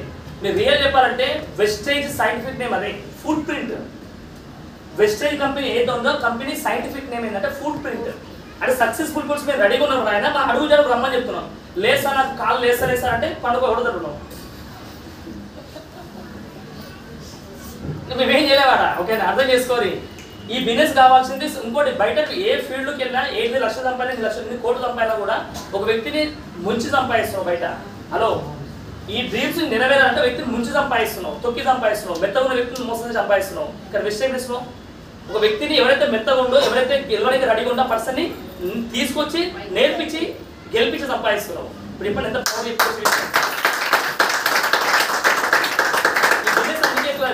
మీరు రియల్ చెప్పాలంటే వెస్టేజ్ సైంటిఫిక్ నేమ్ అదే ఫుట్ ప్రింట్. వెస్టేజ్ కంపెనీ ఏదో ఉందో కంపెనీ సైంటిఫిక్ నేమ్ ఏంటంటే ఫుట్ ప్రింట్. అంటే సక్సెస్ఫుల్ కోర్స్ మీరు రెడీగా ఉన్నారు ఆయన మా అడుగు జరుగు రమ్మని చెప్తున్నాం. లేసా నాకు కాలు లేసా అంటే పండుగ ఎవడదరున్నాం మేమేం చేయలేవాడ. ఓకేనా, అర్థం చేసుకోరి. ఈ బిజినెస్ కావాల్సింది ఇంకోటి. బయట ఏ ఫీల్డ్కి వెళ్ళినా 8 లక్షలు సంపాదించిన 8 లక్షలు కోట్లు సంపాదినా కూడా ఒక వ్యక్తిని ముంచి సంపాదిస్తున్నావు బయట. హలో, ఈ డ్రీమ్స్ నెరవేరాలంటే వ్యక్తిని ముంచి సంపాదిస్తున్నావు, తొక్కి సంపాదిస్తున్నావు, మెత్తగా ఉన్న వ్యక్తిని మోసం సంపాదిస్తున్నావు. ఇక్కడ వెస్టేజ్లో ఒక వ్యక్తిని ఎవరైతే మెత్తగా ఉందో, ఎవరైతే గెలవడానికి రెడీగా ఉందో పర్సన్ని తీసుకొచ్చి నేర్పించి గెలిపించి సంపాదిస్తున్నావు. ఇప్పుడు ఇప్పుడు ఎంత పవర్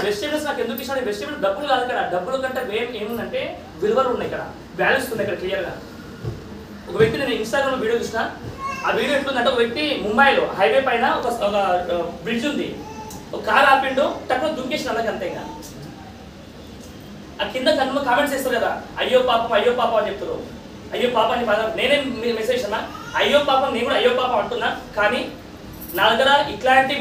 వెజిటేబుల్స్ నాకు ఎందుకు ఇష్టం? వెజిటేబుల్ డబ్బులు కాదు ఇక్కడ, డబ్బుల కంటే ఏముందంటే విలువలు ఉన్నాయి ఇక్కడ, వాల్యూస్ ఉన్నాయి ఇక్కడ క్లియర్గా. ఒక వ్యక్తి నేను ఇన్స్టాగ్రామ్లో వీడియో చూసిన. ఆ వీడియో ఎట్లుందంటే ఒక వ్యక్తి ముంబైలో హైవే పైన ఒక బ్రిడ్జ్ ఉంది, ఒక కార్ ఆపిండు, తక్కువ దుంకేసిన అలాగే అంతే. ఇంకా ఆ కింద కామెంట్స్ చేస్తారు కదా, అయ్యో పాపం అని చెప్తారు. అయ్యో పాపం అని నేనే మెసేజ్ అన్నా, అయ్యో పాపం నేను కూడా అయ్యో పాపం అంటున్నా. కానీ నా దగ్గర ఇట్లాంటి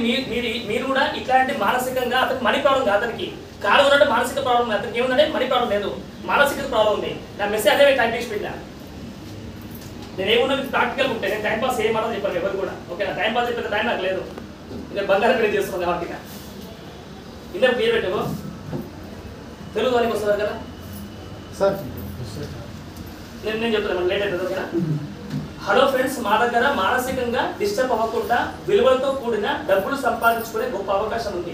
మీరు కూడా ఇట్లాంటి మానసికంగా అతనికి మనీ ప్రాబ్లం కాదు, అతనికి కారు ఉన్నట్టు మానసిక ప్రాబ్లం ఉంది. అతనికి ఏముందంటే మనీ ప్రాబ్లం లేదు, మానసిక ప్రాబ్లం ఉంది. నా మెసేజ్ అదే టైం చేసి పెట్టినా. నేను ఏమున్నది ప్రాక్టికల్ ఉంటాయి, నేను టైంపాస్ ఏమన్నా చెప్పాను ఎవరు కూడా. ఓకే, నా టైంపాస్ చెప్పిన టైం నాకు లేదు, నేను బంగారం పెళ్లి చేసుకున్నాను కాబట్టి. ఇందులో పేరు పెట్టావు తెలుగు వారికి వస్తున్నారు కదా సార్, నేను చెప్తాను లేట్ అవుతుంది. ఓకేనా? హలో ఫ్రెండ్స్, మా దగ్గర మానసికంగా డిస్టర్బ్ అవ్వకుండా విలువలతో కూడిన డబ్బులు సంపాదించుకునే గొప్ప అవకాశం ఉంది.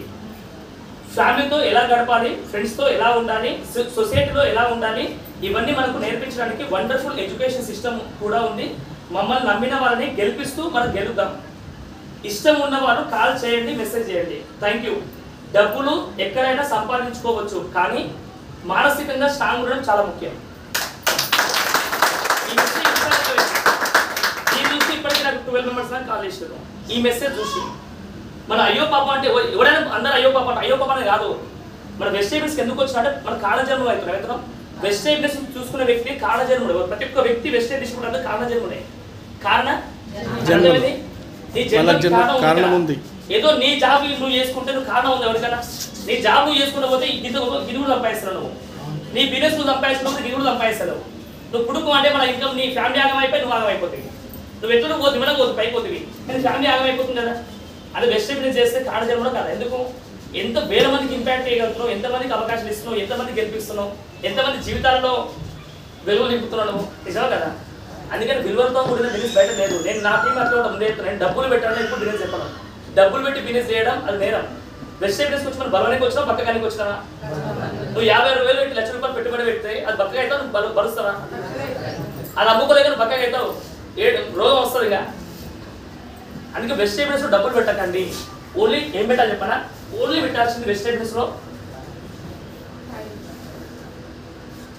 ఫ్యామిలీతో ఎలా గడపాలి, ఫ్రెండ్స్తో ఎలా ఉండాలి, సొసైటీలో ఎలా ఉండాలి, ఇవన్నీ మనకు నేర్పించడానికి వండర్ఫుల్ ఎడ్యుకేషన్ సిస్టమ్ కూడా ఉంది. మమ్మల్ని నమ్మిన వాళ్ళని గెలిపిస్తూ మనం గెలుద్దాం. ఇష్టం ఉన్న వాళ్ళు కాల్ చేయండి, మెసేజ్ చేయండి. Thank you. డబ్బులు ఎక్కడైనా సంపాదించుకోవచ్చు, కానీ మానసికంగా స్ట్రాంగ్ ఉండడం చాలా ముఖ్యం. ఇప్పటికీ నాకు 12 మెంబర్స్ దాకా కాల్ చేశారు ఈ మెసేజ్ చూసి. మన అయ్యో పాపం అంటే ఎవరైనా అందరూ అయ్యో పాప అంటే అయ్యో పాప అనేది కాదు. మన వెజిటేబుల్స్కి ఎందుకు వచ్చినా అంటే మన కారణజన్ముడు అవుతున్నాం. వెజిటేబుల్స్ చూసుకునే వ్యక్తి కారణజన్ముడు. ప్రతి ఒక్క వ్యక్తి వెజిటేబుల్ తీసుకుంటే కారణజన్ముడే. కారణ నీ కారణం ఉంది. ఏదో నీ జాబ్ నువ్వు చేసుకుంటే నువ్వు కారణం ఉంది ఎవరికైనా. నీ జాబ్ నువ్వు చేసుకుంటే పోతే గిదువులు సంపాదిస్తున్నావు, నువ్వు నీ బిజినెస్ నువ్వు సంపాదిస్తున్నావు, గిదువులు సంపాదిస్తావు. నువ్వు పుడుకు అంటే మన ఇన్కమ్ నీ ఫ్యామిలీ ఆగం అయిపోయి నువ్వు ఆగం అయిపోతుంది. నువ్వు ఎట్లా పోతుంది మన పోతుంది పైపోతుంది, కానీ ఫ్యామిలీ ఆగం అయిపోతుంది కదా. అది వెజిటేబుల్స్ చేస్తే కారణజన్ముడు కదా. ఎందుకు? ఎంత వేల మందికి ఇంపాక్ట్ చేయగలుగుతున్నావు, ఎంతమందికి అవకాశాలు ఇస్తున్నావు, ఎంతమంది గెలిపిస్తున్నావు, ఎంతమంది జీవితాల్లో వెలుగులు నింపుతున్నావు, నిజమే కదా. అందుకని విలువలతో కూడిన బిజినెస్ బయట లేదు. నేను నా టీం అట్లా కూడా ముందే చెప్తాను, డబ్బులు పెట్టాలని ఇప్పుడు బిజినెస్ చెప్పను. డబ్బులు పెట్టి బిజినెస్ చేయడం అది నేరం. వెజిటేబుల్స్కి వచ్చి మనం బలవానికి వచ్చినా బక్కగానికి వచ్చినా. నువ్వు 50,000 పెట్టి ₹1,00,000 పెట్టుబడి పెడితే అది బక్కగా అవుతావు, నువ్వు బలుస్తావా? అది అమ్ముకోలేక నువ్వు బక్కగా అవుతావు, రోగం వస్తుంది ఇక. అందుకే వెజిటేబుల్స్లో డబ్బులు పెట్టకండి. ఓన్లీ ఏం పెట్టాలి చెప్పనా? ఓన్లీ పెట్టాల్సింది వెజిటేబుల్స్లో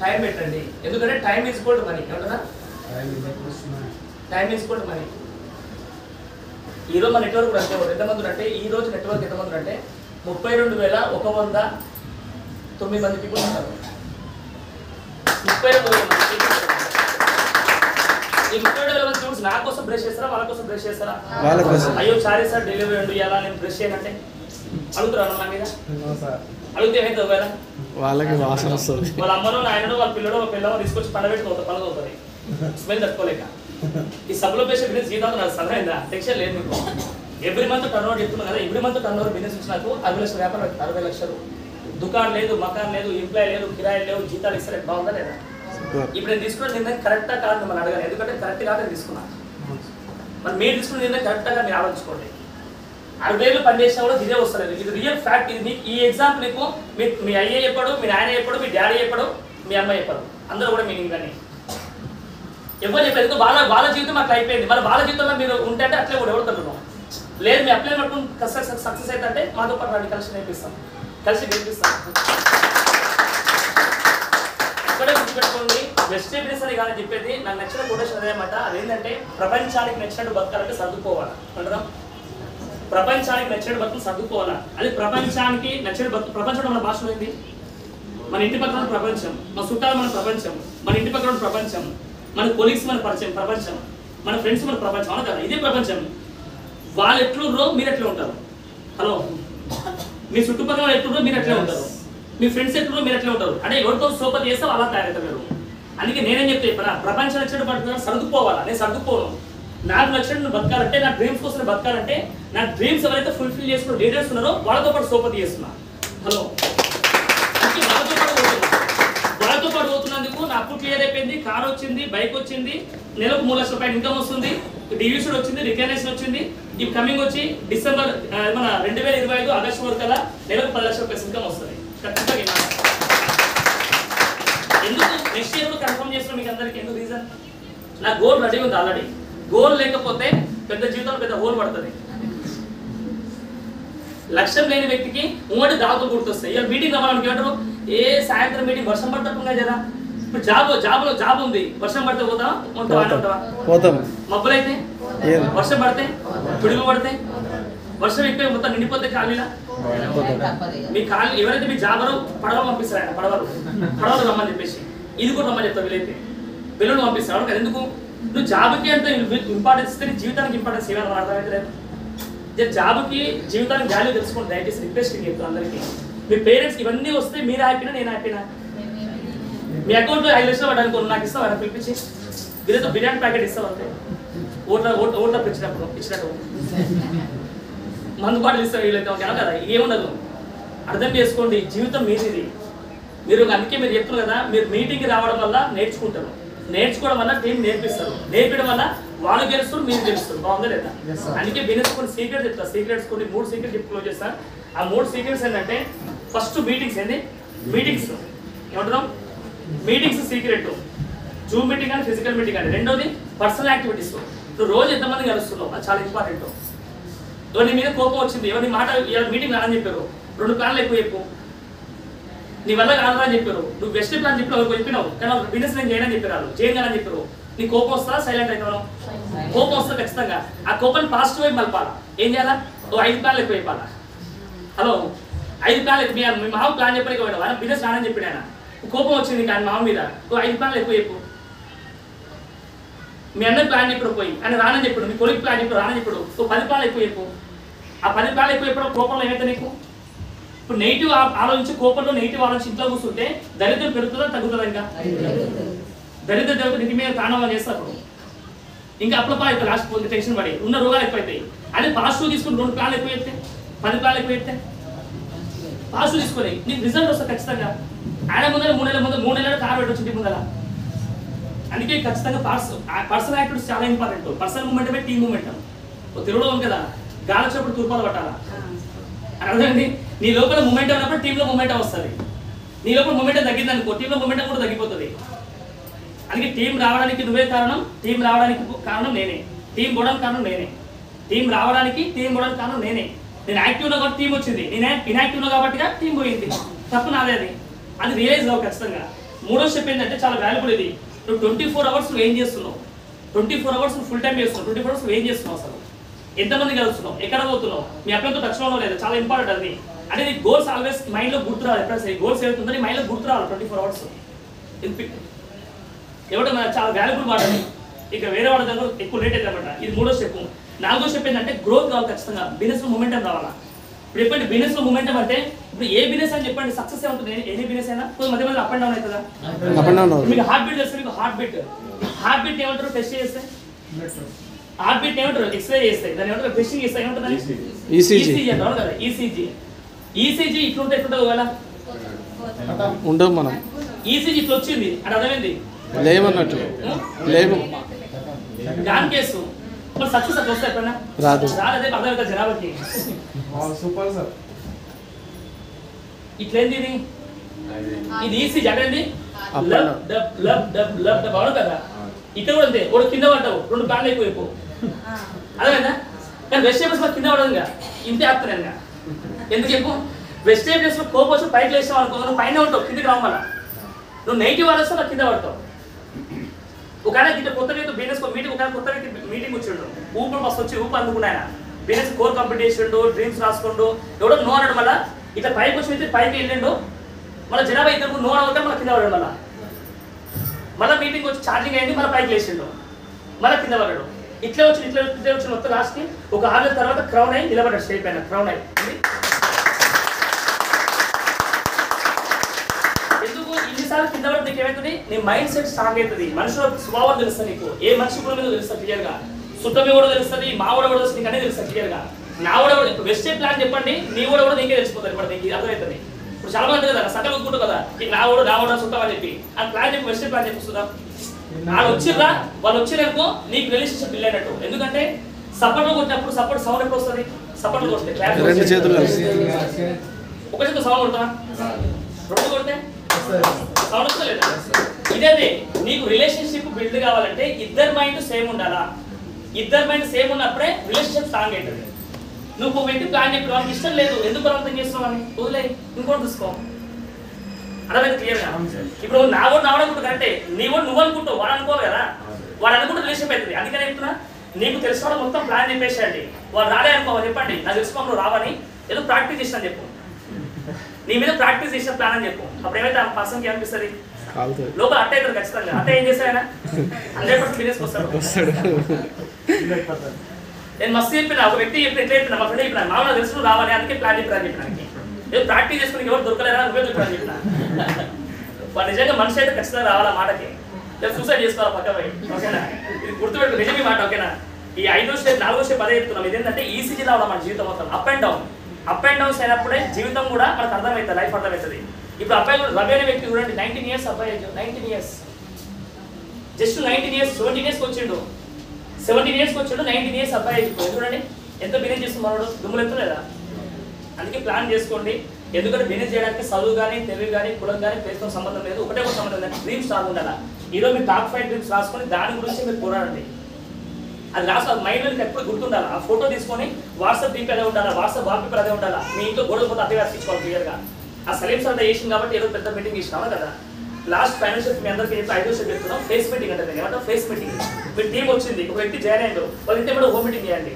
టైం పెట్టండి. ఎందుకంటే time is equal to money. ఏమంటారా? Time is equal to money. ఈరోజు మన నెట్వర్క్ కూడా ఎంతమంది అంటే ఈ రోజు నెట్వర్క్ ఎంతమంది అంటే 32,109 మంది పీపుల్ ఉంటారు. 32,000 మంది. ఈ 32,000 మంది స్టూడెంట్స్ నా కోసం బ్రష్ చేస్తారా, వాళ్ళ కోసం బ్రష్ చేస్తారా? అయ్యో సారీ సార్ డెలివరీ అండి ఎలా నేను బ్రష్ చేయనంటే అడుగుతారా నా మీద? అడిగితే ఏమైతే వాళ్ళకి వాసన వస్తుంది. వాళ్ళ అమ్మనో నాయనో వాళ్ళ పిల్లడో పిల్లమో తీసుకొచ్చి పండబెట్టుకోవచ్చు, పండుగవుతుంది స్మెల్ తట్టుకోలేక. ఈ సబ్లో పేషెంట్ బిజినెస్ జీవితం నాకు సరైందా? టెన్షన్ లేదు మీకు. ఎవ్రీ మంత్ టర్న్ ఓవర్ చెప్తున్నాను కదా, every month turn over business నుంచి నాకు 60 లక్షల వ్యాపారం, 60 లక్షలు. దుకాణం లేదు, మకాన్ లేదు, ఎంప్లాయ్ లేదు, కిరాయి లేవు, జీతాలు ఇస్తారు. బాగుందా లేదా? ఇప్పుడు నేను తీసుకున్న నిర్ణయం కరెక్టా కాదు మనం అడగాలి. ఎందుకంటే కరెక్ట్ కాదు నేను తీసుకున్నాను. మరి మీరు తీసుకున్న నిర్ణయం కరెక్ట్గా మీరు ఆలోచించుకోండి. 60,000 పని చేసినా కూడా ఇదే వస్తలేదు. ఇది రియల్ ఫ్యాక్ట్. ఇది మీకు ఈ ఎగ్జాంపుల్ నీకు మీ అయ్యే చెప్పాడు, మీ నాయన చెప్పాడు, మీ డాడీ చెప్పాడు, మీ అమ్మాయి చెప్పాడు, అందరూ కూడా మీనింగ్ కానీ ఎవరు చెప్పలేదు. వాళ్ళ జీవితం అట్లా అయిపోయింది. మరి వాళ్ళ జీవితంలో మీరు ఉంటే అంటే అట్లే కూడా ఎవరు తగ్గుతాం లేదు. మీ అప్లై పట్టుకుని సక్సెస్ అయితే మాతో పాటు రాండి, కలిసి నేర్పిస్తాం, కలిసి గెలిపిస్తాం. ఇక్కడే గుర్తుపెట్టుకోండి, వెజిటేబుల్స్ అని కానీ చెప్పేది నాకు నచ్చిన కొటేషన్ అదేమాట. అదేంటంటే ప్రపంచానికి నచ్చినట్టు బతకాలంటే సర్దుకోవాలి అంటారా? ప్రపంచానికి నచ్చినట్టు బతుకు సర్దుకోవాలా. అది ప్రపంచానికి నచ్చినట్టు బతుకు. ప్రపంచంలో మన భాషలో ఏంది? మన ఇంటి పక్కన ఉన్న ప్రపంచం, మన చుట్టాలు మన ప్రపంచం, మన ఇంటి పక్కన ఉన్న ప్రపంచం, మన కొలీగ్స్ మన పరిచయం ప్రపంచం, మన ఫ్రెండ్స్ మన ప్రపంచం. అవును కదా, ఇదే ప్రపంచం. వాళ్ళు ఎట్లుండ్రో మీరు ఎట్లా ఉంటారు. హలో, మీ చుట్టుపక్కల ఎట్లుండ్రో మీరు ఎట్లా ఉంటారు, మీ ఫ్రెండ్స్ ఎట్లుండ్రో మీరు ఎట్లా ఉంటారు. అంటే ఎవరితో సోపతి చేస్తే అలా తయారవుతారు. అందుకే నేనేం చెప్తే ప్రపంచం నచ్చినట్టు పడుతున్నా, సర్దుకుపోవాలా. నేను సర్దుకుపోను. నాకు నచ్చినట్టు బతకాలంటే, నా డ్రీమ్స్ కోసం బతకాలంటే, నా డ్రీమ్స్ ఎవరైతే ఫుల్ఫిల్ చేసుకున్న లీడర్స్ ఉన్నారో వాళ్ళతో పాటు సోపతి చేస్తున్నా. హలో, వాళ్ళతో పాటు పోతున్నందుకు నా అప్పు క్లియర్ అయిపోయింది, కార్ వచ్చింది, బైక్ వచ్చింది, నెలకు 3 లక్షల రూపాయలు ఇన్కమ్ వస్తుంది, డివిషన్ వచ్చింది, రికగ్నేషన్ వచ్చింది. ఈ కమింగ్ వచ్చి డిసెంబర్ 2025 ఆగస్టు వరకు కల్లా నెలకు 10 లక్షల రూపాయలు ఇన్కమ్ వస్తుంది ఖచ్చితంగా. ఎందుకు నెక్స్ట్ ఇయర్ కూడా కన్ఫర్మ్ చేస్తున్నాం మీకు అందరికీ? ఎందుకు రీజన్? నా గోల్ రెడీ ఉంది ఆల్రెడీ. గోల్ లేకపోతే పెద్ద జీవితంలో పెద్ద హోల్ పడుతుంది. లక్ష్యం లేని వ్యక్తికి ఉమ్మడి దావతో గుర్తొస్తాయి. ఇలా మీటింగ్ రమ్మడానికి ఏమంటారు, ఏ సాయంత్రం మీటింగ్ వర్షం పడుతుందా జరా. ఇప్పుడు జాబ్ ఉంది, వర్షం పడితే పోతాం. మబ్బులైతే వర్షం పడితే, పిడుగు పడితే, వర్షం ఎక్కువ మొత్తం నిండిపోతే ఖాళీలా మీ ఖాళీ ఎవరైతే మీ జాబరు పడవలు పంపిస్తారు. ఆయన పడవలు రమ్మని చెప్పేసి ఇది కూడా రమ్మని చెప్తారు. వీలైతే బిల్లులు పంపిస్తారు కదా. ఎందుకు? నువ్వు జాబ్కి అంత ఇంపార్టెన్స్ ఇస్తే నీ జీవితానికి ఇంపార్టెన్స్ ఏమైనా అర్థమైతే లేదు. జాబ్కి జీవితానికి వాల్యూ తెలుసుకోండి. దయచేసి రిక్వెస్టింగ్ చెప్తాను అందరికీ. మీ పేరెంట్స్కి ఇవన్నీ వస్తే మీరు హ్యాపీనా, నేను హ్యాపీనా? మీ అకౌంట్లో 5 లక్షలు పడ్డానుకో, నాకు ఇస్తావు ఆయన పిలిపించి వీళ్ళతో బిర్యానీ ప్యాకెట్ ఇస్తావు అంతే. ఓట్లకు ఇచ్చినట్టు మందు బాటలు ఇస్తావు వీళ్ళైతే ఓకేనా కదా. ఏముండదు. అర్థం చేసుకోండి, జీవితం మీది. మీరు అందుకే మీరు చెప్తున్నారు కదా, మీరు మీటింగ్కి రావడం వల్ల నేర్చుకుంటారు, నేర్చుకోవడం వల్ల టీం నేర్పిస్తారు, నేర్పడం వల్ల వాళ్ళు గెలుస్తారు, మీరు గెలుస్తారు. బాగుందా లేదా? అందుకే బిజినెస్ కొన్ని సీక్రెట్ చెప్తారు. సీక్రెట్స్ కొన్ని 3 సీక్రెట్స్ చెప్పి క్లోజ్ చేస్తారు. ఆ 3 సీక్రెట్స్ ఏంటంటే, ఫస్ట్ మీటింగ్స్ ఏంటి? మీటింగ్స్ ఏమంటున్నాం? Meetings secret. జూమ్ మీటింగ్ కానీ ఫిజికల్ మీటింగ్ కానీ. రెండోది పర్సనల్ యాక్టివిటీస్. నువ్వు రోజు ఎంతమంది కలుస్తున్నావు, అది చాలా ఇంపార్టెంట్. ఎవరి మీద కోపం వచ్చింది, ఎవరి మాట మీటింగ్ రాదని చెప్పారు, 2 ప్లాన్లు ఎక్కువ చెప్పు. నీ వల్ల కాదని అని చెప్పారు, నువ్వు బెస్ట్ ప్లాన్ చెప్పి ఎవరికి చెప్పినావు, కానీ వాళ్ళు బిజినెస్ నేను చేయని చెప్పారు, చేయని చెప్పారు. నీ కోపం వస్తుందా, సైలెంట్ అవుతావు? కోపం వస్తుంది ఖచ్చితంగా. ఆ కోపాన్ని పాజిటివ్ వైపు మలపాలా. ఏం చేయాలా? 5 ప్లాన్లు ఎక్కువ చెప్పాలా. హలో, 5 ప్లాన్లు ఎక్కువ. మీ మామ ప్లాన్ చెప్పడానికి పోయినా ఆయన బిజినెస్ రానని చెప్పాడు. ఆయన కోపం వచ్చింది కానీ మామ మీద, 5 ప్లాన్లు ఎక్కువ చెప్పు. మీ అన్న ప్లాన్ చెప్పాడు పోయి, ఆయన రానని చెప్పాడు. మీ కొలిక్ ప్లాన్ చెప్పాడు, రానని చెప్పాడు. 10 ప్లాన్లు ఎక్కువ చెప్పు. ఆ 10 ప్లాన్లు ఎక్కువ చెప్పడం కోపంలో ఏమైతే నీకు? ఇప్పుడు నెగిటివ్ ఆలోచించి, కోపంలో నెగిటివ్ ఆలోచించి ఇంట్లో కూర్చుంటే దరిద్రం పెరుగుతుందా తగ్గుతుందా? ఇంకా దరిద్ర దేవత ఇంటి మీద తాండవం చేస్తారు. ఇంకా అప్లపా అవుతుంది, లాస్ట్ పోతే టెన్షన్ పడి ఉన్న రోగాలు ఎక్కువైతాయి. అదే పాజిటివ్ తీసుకుని 2 ప్లాన్లు ఎక్కువ చెప్తే, 10 ప్లాన్లు ఎక్కువ చెప్తే పాజిటివ్ తీసుకొని నీకు రిజల్ట్ వస్తుంది ఖచ్చితంగా. ఆయన ముందర 3 నెలల ముందు 3 నెలలు కారు పెట్టవచ్చు ఇంటి ముందర. అందుకే ఖచ్చితంగా పర్సనల్ యాక్టివిటీస్ చాలా important. Personal moment team moment. తెలుగులో ఉంది కదా, గాలి వచ్చినప్పుడు తూర్పాలు పట్టాలా. అర్థండి, నీ లోపల మూమెంట్ ఉన్నప్పుడు టీంలో మూమెంట్ వస్తుంది. నీ లోపల మూమెంట్ తగ్గింది అనుకో, టీంలో మూమెంట్ కూడా తగ్గిపోతుంది. అందుకే టీం రావడానికి నువ్వే కారణం, టీం రావడానికి కారణం నేనే, టీం పోవడానికి కారణం నేనే, టీం రావడానికి పోవడానికి కారణం నేనే. నేను యాక్టివ్లో కాబట్టి టీం వచ్చింది, నేను ఇన్యాక్టివ్లో కాబట్టి టీం పోయింది. తప్పు నాదే. అది రియలైజ్ అవ్వ ఖచ్చితంగా. 3వ స్టెప్ ఏంటంటే చాలా వాల్యుబుల్ ఇది. నువ్వు 24 అవర్స్ నువ్వు ఏం చేస్తున్నావు, 24 అవర్స్ నువ్వు ఫుల్ టైం చేస్తున్నావు, 24 అవర్స్ నువ్వు ఏం చేస్తున్నావు, అసలు ఎంతమంది కలుస్తున్నావు, ఎక్కడ పోతున్నావు, మీ అప్లైతో టచ్లో లేదు, చాలా ఇంపార్టెంట్ అది. అంటే నీ గోల్స్ ఆల్వేస్ మైండ్లో గుర్తు రావాలి. ఎప్పుడైనా సరే గోల్స్ ఏమవుతుందో నీ మైండ్లో గుర్తు రావాలి 24 అవర్స్. ఎవడో చాలా వాల్యుబుల్ మాట. ఇక వేరే వాళ్ళ దగ్గర ఎక్కువ లేట్ అయితే అనమాట. ఇది 3వ స్టెప్. 4వ స్టెప్ ఏంటంటే గ్రోత్ కావాలి ఖచ్చితంగా. బిజినెస్లో మూమెంటం రావాలా. ఇప్పుడు చెప్పండి, బిజినెస్లో మూమెంటం అంటే ఇప్పుడు ఏ బిజినెస్ అని చెప్పండి, సక్సెస్ ఏముంటుంది? ఎనీ బిజినెస్ అయినా కొంచెం మధ్య మధ్య అప్ అండ్ డౌన్ అవుతుందా? మీకు హార్ట్ బీట్ చేస్తే, మీకు హార్ట్ బీట్ ఏమంటారు? టెస్ట్ చేస్తే హార్ట్ బీట్ ఏమంటారు? ఎక్స్రే చేస్తాయి, దాన్ని ఏమంటారు? టెస్టింగ్ చేస్తాయి. ఏమంటుంది? ఈసీజీ అంటారు కదా. ఈసీజీ ఇట్లుంటే ఎట్లుంటుంది? ఒకవేళ ఉండవు. మనం ఈసీజీ ఇట్లా వచ్చింది అంటే అర్థమైంది లేవన్నట్టు, లేవు. గాన్ కేసు మరి సక్సెస్ అట్లా వస్తాయి ఎప్పుడైనా? రాదు. అదే అర్థమవుతా జనాభాకి. Super sir. ఇట్లేంది ఇది? ఇది ఈసీజీ అంటే బాగు కదా. ఇక్కడ కూడా అంతే. ఒకటి కింద పడ్డావు, 2 ప్లాన్లు ఎక్కువ అదేనా? కానీ వెజిటేబుల్స్ లో కింద పడదు ఇంకా, ఇంతే ఆపుతాను ఇంకా. ఎందుకు చెప్పు? వెజిటేబుల్స్ లో కోపం వచ్చి పైకి వేసావు అనుకో, నువ్వు పైన ఉంటావు, కిందికి రావు. మళ్ళా నువ్వు నెగిటివ్ ఆలోచిస్తే నాకు కింద పడతావు. ఒకవేళ ఇట్లా కొత్త బిజినెస్ మీటింగ్, ఒకవేళ కొత్త మీటింగ్ వచ్చిండు, ఊపులు మస్తు వచ్చి ఊపు అందుకున్నాయన బిజినెస్ కోర్ కంపెనీ చేసిండు, డ్రీమ్స్ రాసుకుండు, ఎవడో నో అన్నాడు. మళ్ళీ ఇట్లా పైకి వచ్చి అయితే పైకి వెళ్ళిండు, మన జనాభా ఇద్దరు నో అవుతాం మన కింద పడాడు. మళ్ళీ మీటింగ్ వచ్చి ఛార్జింగ్ అయింది, మళ్ళీ పైకి లేచిండు, మళ్ళీ కింద పడ్డాడు. ఇట్లే వచ్చి మొత్తం లాస్ట్కి ఒక 6 నెలల తర్వాత క్రౌన్ అయ్యి నిలబడ్డాడు స్టేజ్ పైన. క్రౌన్ అయ్యి ఎందుకు ఇన్నిసార్లు కింద పడితే నీకు ఏమవుతుంది? నీ మైండ్ సెట్ స్ట్రాంగ్ అవుతుంది, మనుషుల స్వభావం తెలుస్తుంది నీకు, ఏ మనిషి కూడా మీద తెలుస్తుంది క్లియర్గా. సుట్టమి కూడా తెలుస్తుంది, మా కూడా తెలుస్తుంది, నీకు అనేది తెలుస్తుంది క్లియర్గా. నా కూడా వెస్టే ప్లాన్ చెప్పండి, నీ కూడా నీకే తెలిసిపోతుంది. ఇప్పుడు నీకు అర్థమవుతుంది. ఇప్పుడు చాలా మంది కదా సకలు ఒప్పుకుంటారు కదా, నీకు నా కూడా సుట్టమని చెప్పి ఆ ప్లాన్ చెప్పి వెస్టే ప్లాన్ చెప్పిస్తుందా? వాళ్ళు వచ్చిర్రా, వాళ్ళు వచ్చిరనుకో నీకు రిలేషన్షిప్ బిల్డ్ అయినట్టు. ఎందుకంటే సపోర్ట్లో కొట్టినప్పుడు సపోర్ట్ సౌండ్ ఎప్పుడు వస్తుంది? సపోర్ట్లో కొడితే రెండు చేతులు కలిసి ఒక చేతితో సౌండ్ కొడతా, రెండు కొడితే సౌండ్ వస్తుందా లేదా? ఇదే నీకు రిలేషన్షిప్ బిల్డ్ కావాలంటే ఇద్దరు మైండ్ సేమ్ ఉండాలా. ఇద్దరు మైండ్ సేమ్ ఉన్నప్పుడే రిలేషన్షిప్ స్ట్రాంగ్ అవుతుంది. నువ్వు ఒక వ్యక్తి ప్లాన్ చెప్పి వాళ్ళకి ఇష్టం లేదు, ఎందుకు బలవంతం చేస్తున్నావు అని వదిలే, ఇంకోటి చూసుకో. అర్థమైంది క్లియర్గా? ఇప్పుడు నావడనుకుంటు కరెక్టే, నువ్వు అనుకుంటావు, వాడు అనుకోవాలి కదా. వాడు అనుకుంటే రిలేషన్ అవుతుంది. అందుకని చెప్తున్నా, నీకు తెలిసిన మొత్తం ప్లాన్ చెప్పేసేయండి. వాడు రాలే అనుకోవాలి చెప్పండి, నాకు తెలుసుకో నువ్వు రావని, ఏదో ప్రాక్టీస్ చేసిన చెప్పు, నీ మీద ప్రాక్టీస్ చేసిన ప్లాన్ అని చెప్పు. అప్పుడు ఏమైతే ఆ పర్సన్కి ఏమనిపిస్తుంది? లోపల అట్ట అవుతుంది ఖచ్చితంగా. అట్ట ఏం చేస్తాయన 100% బిజినెస్కి వస్తాడు. నేను మస్తు చెప్పిన, ఒక వ్యక్తి చెప్పి ఎట్లా చెప్పిన, మా ఫ్రెండ్ చెప్పిన, మామూలు తెలుసు రావాలి, అందుకే ప్లాన్ చెప్పిన చెప్పినానికి. ఏదో ప్రాక్టీస్ చేసుకుని ఎవరు దొరకలేరా, నువ్వే దొరికాలని చెప్పిన. వాడు నిజంగా మనిషి అయితే ఖచ్చితంగా రావాలా మాటకి, లేదా సూసైడ్ చేసుకోవాలి పక్క పోయి. ఓకేనా? ఇది గుర్తుపెట్టు, నిజమే మాట. ఓకేనా? ఈ 5వ స్టెప్ 4వ స్టెప్ అదే చెప్తున్నాం. ఇదేంటంటే ఈసీజీ రావాలి మన జీవితం మొత్తం. అప్ అండ్ డౌన్స్ అయినప్పుడే జీవితం కూడా మనకు అర్థమవుతుంది, లైఫ్ అర్థమవుతుంది. ఇప్పుడు అబ్బాయి కూడా రవి అనే వ్యక్తి చూడండి, 19 years అబ్బాయి, 19 years, జస్ట్ 19 years, 17 years వచ్చిండు, 17 years వచ్చిండు, 19 years అబ్బాయి చూడండి ఎంత బిజినెస్ చేస్తున్నాడు, దుమ్ములు ఎత్తలేదా? అందుకే ప్లాన్ చేసుకోండి. ఎందుకంటే బిజినెస్ చేయడానికి చదువు కానీ, తెలివి కానీ, కులం కానీ, పేరుతో సంబంధం లేదు. ఒకటే ఒక సంబంధం లేదు, డ్రీమ్స్ స్ట్రాంగ్ ఉండాలా. ఈరోజు మీరు టాప్ 5 డ్రీమ్స్ రాసుకొని దాని గురించి మీరు పోరాడండి. అది రాసుకోవాలి, మైండ్లో ఎప్పుడు గుర్తుండాలి. ఆ ఫోటో తీసుకొని వాట్సాప్ డీపీ అదే ఉండాలా, వాట్సాప్ వాల్పేపర్ అదే ఉండాలా. మీ ఇంట్లో గోడలు పోతే అదే రాసుకోవాలి క్లియర్గా. ఆ సలీం సార్ చేసింది కాబట్టి ఏదో పెద్ద మీటింగ్ ఇచ్చినామా కదా. లాస్ట్ ఫైనాన్షియల్ మీ అందరికీ 5వ స్టెప్ చెప్తున్నాం, ఫేస్ మీటింగ్ అంటే ఏమంటారు? Face meeting. మీ టీం వచ్చింది, ఒక వ్యక్తి జాయిన్ అయ్యాడు, వాళ్ళ ఇంటి కూడా హోమ్ మీటింగ్ చేయండి.